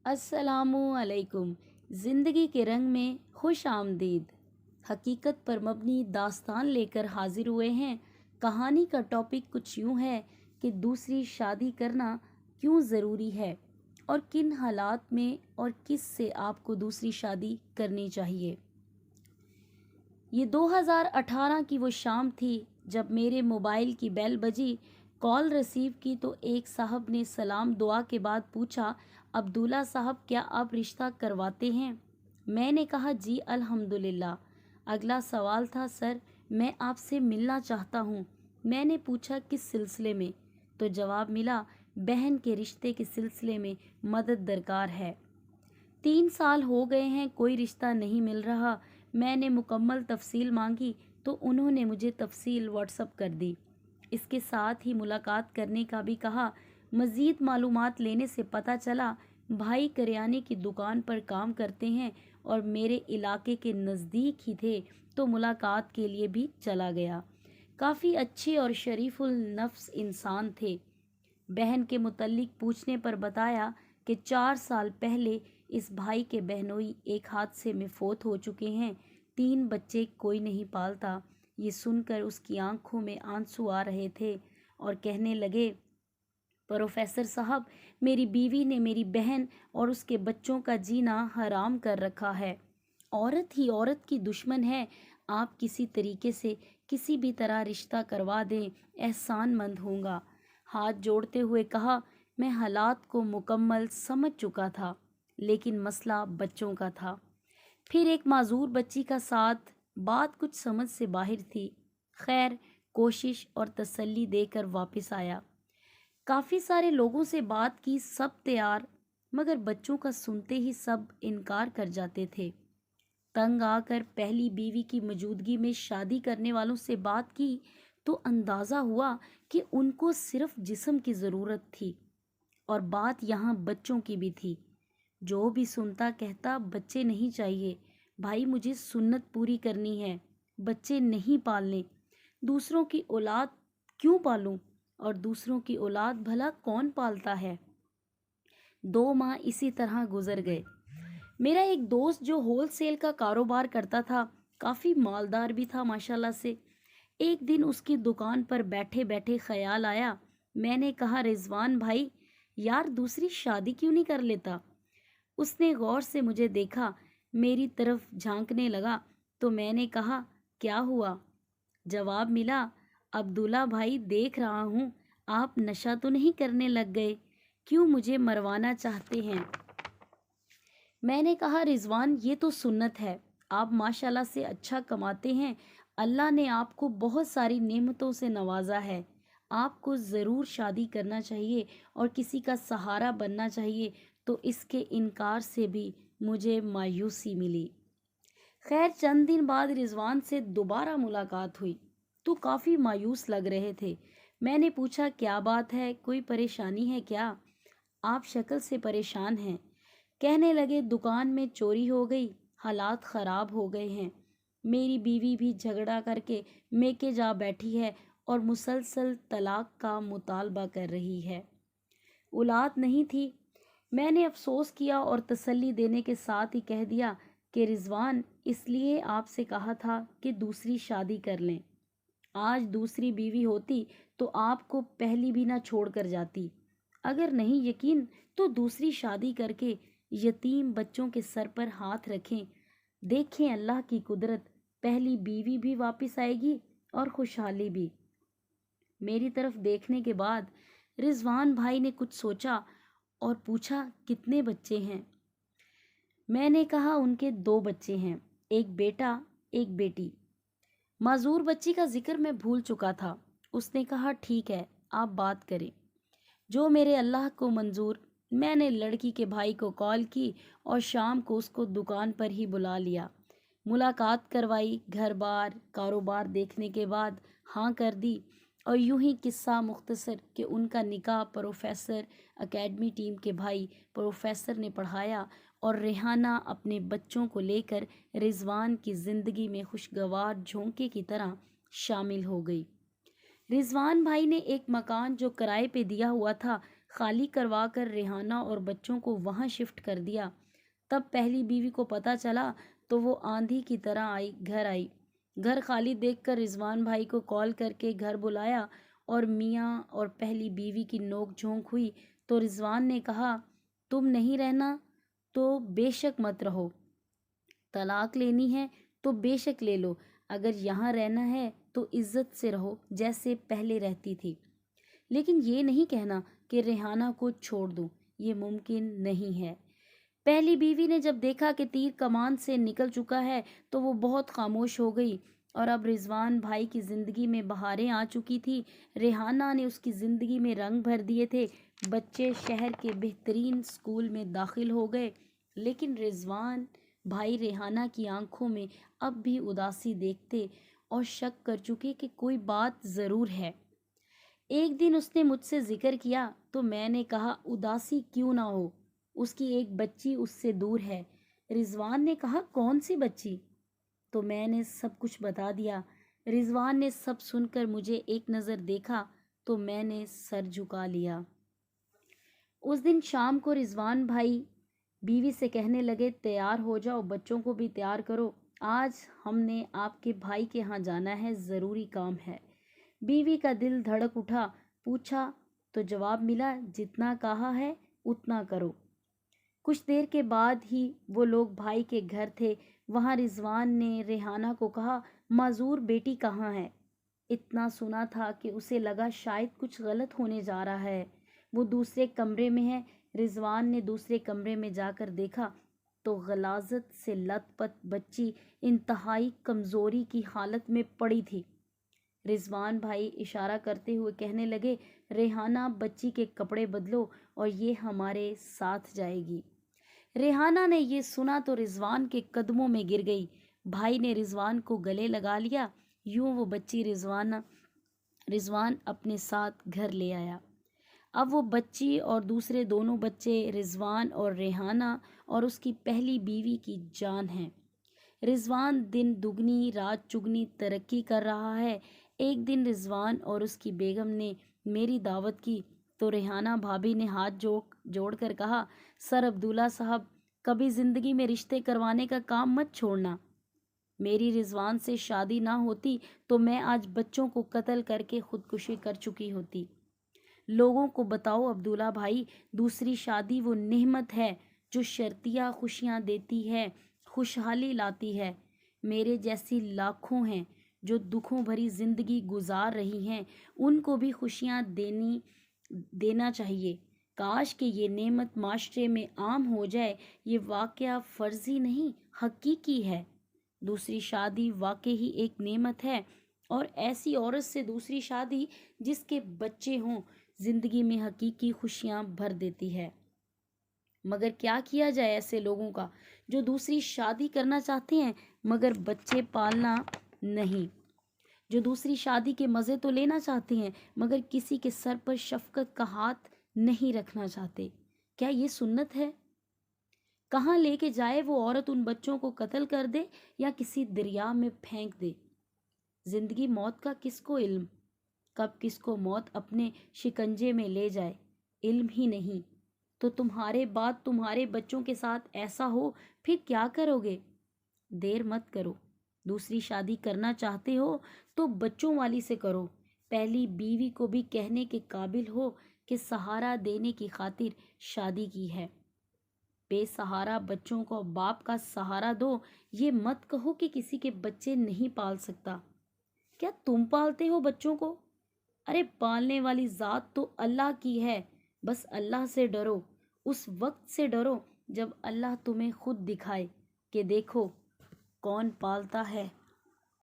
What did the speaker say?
अस्सलामु अलैकुम। ज़िंदगी के रंग में खुश आमदीद। हकीकत पर मबनी दास्तान लेकर हाजिर हुए हैं। कहानी का टॉपिक कुछ यूँ है कि दूसरी शादी करना क्यों ज़रूरी है और किन हालात में और किस से आपको दूसरी शादी करनी चाहिए। ये 2018 की वो शाम थी जब मेरे मोबाइल की बेल बजी। कॉल रिसीव की तो एक साहब ने सलाम दुआ के बाद पूछा, अब्दुल्ला साहब क्या आप रिश्ता करवाते हैं? मैंने कहा जी अल्हम्दुलिल्लाह। अगला सवाल था, सर मैं आपसे मिलना चाहता हूँ। मैंने पूछा किस सिलसिले में? तो जवाब मिला, बहन के रिश्ते के सिलसिले में मदद दरकार है। 3 साल हो गए हैं, कोई रिश्ता नहीं मिल रहा। मैंने मुकम्मल तफसील मांगी तो उन्होंने मुझे तफसील व्हाट्सअप कर दी। इसके साथ ही मुलाकात करने का भी कहा। मज़ीद मालूमात लेने से पता चला भाई करियाने की दुकान पर काम करते हैं और मेरे इलाके के नज़दीक ही थे, तो मुलाकात के लिए भी चला गया। काफ़ी अच्छे और शरीफुल नफ्स इंसान थे। बहन के मुतल्लिक पूछने पर बताया कि 4 साल पहले इस भाई के बहनोई एक हादसे में फौत हो चुके हैं। 3 बच्चे कोई नहीं पालता। ये सुनकर उसकी आंखों में आंसू आ रहे थे और कहने लगे, प्रोफेसर साहब, मेरी बीवी ने मेरी बहन और उसके बच्चों का जीना हराम कर रखा है। औरत ही औरत की दुश्मन है। आप किसी तरीके से किसी भी तरह रिश्ता करवा दें, एहसानमंद होऊंगा। हाथ जोड़ते हुए कहा, मैं हालात को मुकम्मल समझ चुका था, लेकिन मसला बच्चों का था। फिर एक माजूर बच्ची का साथ, बात कुछ समझ से बाहर थी। खैर, कोशिश और तसल्ली देकर वापस आया। काफ़ी सारे लोगों से बात की, सब तैयार, मगर बच्चों का सुनते ही सब इनकार कर जाते थे। तंग आकर पहली बीवी की मौजूदगी में शादी करने वालों से बात की तो अंदाज़ा हुआ कि उनको सिर्फ जिस्म की ज़रूरत थी और बात यहाँ बच्चों की भी थी। जो भी सुनता कहता, बच्चे नहीं चाहिए भाई, मुझे सुन्नत पूरी करनी है, बच्चे नहीं पालने। दूसरों की औलाद क्यों पालूं? और दूसरों की औलाद भला कौन पालता है? 2 माह इसी तरह गुजर गए। मेरा एक दोस्त जो होलसेल का कारोबार करता था, काफ़ी मालदार भी था माशाल्लाह से। एक दिन उसकी दुकान पर बैठे बैठे ख्याल आया। मैंने कहा, रिजवान भाई, यार दूसरी शादी क्यों नहीं कर लेता? उसने गौर से मुझे देखा, मेरी तरफ झांकने लगा तो मैंने कहा, क्या हुआ? जवाब मिला, अब्दुल्ला भाई, देख रहा हूँ आप नशा तो नहीं करने लग गए, क्यों मुझे मरवाना चाहते हैं? मैंने कहा, रिजवान ये तो सुन्नत है, आप माशाल्लाह से अच्छा कमाते हैं, अल्लाह ने आपको बहुत सारी नेमतों से नवाजा है, आपको ज़रूर शादी करना चाहिए और किसी का सहारा बनना चाहिए। तो इसके इनकार से भी मुझे मायूसी मिली। खैर, चंद दिन बाद रिजवान से दोबारा मुलाकात हुई तो काफ़ी मायूस लग रहे थे। मैंने पूछा, क्या बात है, कोई परेशानी है क्या? आप शक्ल से परेशान हैं। कहने लगे, दुकान में चोरी हो गई, हालात ख़राब हो गए हैं। मेरी बीवी भी झगड़ा करके मेके जा बैठी है और मुसलसल तलाक का मुतालबा कर रही है। औलाद नहीं थी। मैंने अफसोस किया और तसल्ली देने के साथ ही कह दिया कि रिजवान, इसलिए आपसे कहा था कि दूसरी शादी कर लें। आज दूसरी बीवी होती तो आपको पहली भी ना छोड़ कर जाती। अगर नहीं यकीन तो दूसरी शादी करके यतीम बच्चों के सर पर हाथ रखें, देखें अल्लाह की कुदरत, पहली बीवी भी वापस आएगी और खुशहाली भी। मेरी तरफ देखने के बाद रिजवान भाई ने कुछ सोचा और पूछा, कितने बच्चे हैं? मैंने कहा, उनके 2 बच्चे हैं, एक बेटा एक बेटी। माजूर बच्ची का जिक्र मैं भूल चुका था। उसने कहा, ठीक है, आप बात करें, जो मेरे अल्लाह को मंजूर। मैंने लड़की के भाई को कॉल की और शाम को उसको दुकान पर ही बुला लिया। मुलाकात करवाई, घर बार कारोबार देखने के बाद हाँ कर दी और यूं ही किस्सा मुख्तसर कि उनका निकाह प्रोफेसर एकेडमी टीम के भाई प्रोफेसर ने पढ़ाया और रेहाना अपने बच्चों को लेकर रिजवान की ज़िंदगी में खुशगवार झोंके की तरह शामिल हो गई। रिजवान भाई ने एक मकान जो किराए पे दिया हुआ था خالی کروا کر ریحانہ اور بچوں کو وہاں شفٹ کر دیا۔ تب پہلی بیوی کو پتہ چلا تو وہ آندھی کی طرح گھر آئی۔ گھر خالی دیکھ کر رضوان بھائی کو کال کر کے گھر بلایا اور میاں اور پہلی بیوی کی نوک جھونک ہوئی تو رضوان نے کہا، تم نہیں رہنا تو بے شک مت رہو، طلاق لینی ہے تو بے شک لے لو، اگر یہاں رہنا ہے تو عزت سے رہو جیسے پہلے رہتی تھی، لیکن یہ نہیں کہنا کہ ریحانہ کو چھوڑ دوں، یہ ممکن نہیں ہے۔ پہلی بیوی نے جب دیکھا کہ تیر کمان سے نکل چکا ہے تو وہ بہت خاموش ہو گئی، اور اب رضوان بھائی کی زندگی میں بہاریں آ چکی تھی۔ ریحانہ نے اس کی زندگی میں رنگ بھر دیے تھے، بچے شہر کے بہترین اسکول میں داخل ہو گئے، لیکن رضوان بھائی ریحانہ کی آنکھوں میں اب بھی اداسی دیکھتے اور شک کر چکے کہ کوئی بات ضرور ہے۔ ایک دن اس نے مجھ سے ذکر کیا تو میں نے کہا، اداسی کیوں نہ ہو، اس کی ایک بچی اس سے دور ہے۔ رضوان نے کہا، کون سی بچی؟ تو میں نے سب کچھ بتا دیا۔ رضوان نے سب سن کر مجھے ایک نظر دیکھا تو میں نے سر جھکا لیا۔ اس دن شام کو رضوان بھائی بیوی سے کہنے لگے، تیار ہو جاؤ، بچوں کو بھی تیار کرو، آج ہم نے آپ کے بھائی کے ہاں جانا ہے، ضروری کام ہے۔ بیوی کا دل دھڑک اٹھا، پوچھا تو جواب ملا، جتنا کہا ہے اتنا کرو۔ کچھ دیر کے بعد ہی وہ لوگ بھائی کے گھر تھے۔ وہاں رضوان نے ریحانہ کو کہا، معذور بیٹی کہاں ہے؟ اتنا سنا تھا کہ اسے لگا شاید کچھ غلط ہونے جا رہا ہے، وہ دوسرے کمرے میں ہے۔ رضوان نے دوسرے کمرے میں جا کر دیکھا تو غلاظت سے لت پت بچی انتہائی کمزوری کی حالت میں پڑی تھی۔ رضوان بھائی اشارہ کرتے ہوئے کہنے لگے، ریحانہ بچی کے کپڑے بدلو اور یہ ہمارے ساتھ جائے گی۔ ریحانہ نے یہ سنا تو رضوان کے قدموں میں گر گئی۔ بھائی نے رضوان کو گلے لگا لیا، یوں وہ بچی رضوان اپنے ساتھ گھر لے آیا۔ اب وہ بچی اور دوسرے دونوں بچے رضوان اور ریحانہ اور اس کی پہلی بیوی کی جان ہیں۔ رضوان دن دگنی رات چگنی ترقی کر رہا ہے۔ ایک دن رضوان اور اس کی بیگم نے میری دعوت کی تو ریحانہ بھابھی نے ہاتھ جوڑ کر کہا، سر عبداللہ صاحب، کبھی زندگی میں رشتے کروانے کا کام مت چھوڑنا۔ میری رضوان سے شادی نہ ہوتی تو میں آج بچوں کو قتل کر کے خودکشی کر چکی ہوتی۔ لوگوں کو بتاؤ عبداللہ بھائی، دوسری شادی وہ نعمت ہے جو شرطیہ خوشیاں دیتی ہے، خوشحالی لاتی ہے۔ میرے جیسی لاکھوں ہیں جو دکھوں بھری زندگی گزار رہی ہیں، ان کو بھی خوشیاں دینا چاہیے۔ کاش کہ یہ نعمت معاشرے میں عام ہو جائے۔ یہ واقعہ فرضی نہیں، حقیقی ہے۔ دوسری شادی واقعی ایک نعمت ہے، اور ایسی عورت سے دوسری شادی جس کے بچے ہوں زندگی میں حقیقی خوشیاں بھر دیتی ہے۔ مگر کیا کیا جائے ایسے لوگوں کا جو دوسری شادی کرنا چاہتے ہیں مگر بچے پالنا نہیں، جو دوسری شادی کے مزے تو لینا چاہتے ہیں مگر کسی کے سر پر شفقت کا ہاتھ نہیں رکھنا چاہتے۔ کیا یہ سنت ہے؟ کہاں لے کے جائے وہ عورت ان بچوں کو قتل کر دے یا کسی دریا میں پھینک دے؟ زندگی موت کا کس کو علم؟ کب کس کو موت اپنے شکنجے میں لے جائے، علم ہی نہیں۔ تو تمہارے بعد تمہارے بچوں کے ساتھ ایسا ہو، پھر کیا کرو گے؟ دیر مت کرو، دوسری شادی کرنا چاہتے ہو تو بچوں والی سے کرو۔ پہلی بیوی کو بھی کہنے کے قابل ہو کہ سہارا دینے کی خاطر شادی کی ہے۔ بے سہارا بچوں کو باپ کا سہارا دو، یہ مت کہو کہ کسی کے بچے نہیں پال سکتا۔ کیا تم پالتے ہو بچوں کو؟ ارے پالنے والی ذات تو اللہ کی ہے، بس اللہ سے ڈرو، اس وقت سے ڈرو جب اللہ تمہیں خود دکھائے کہ دیکھو کون پالتا ہے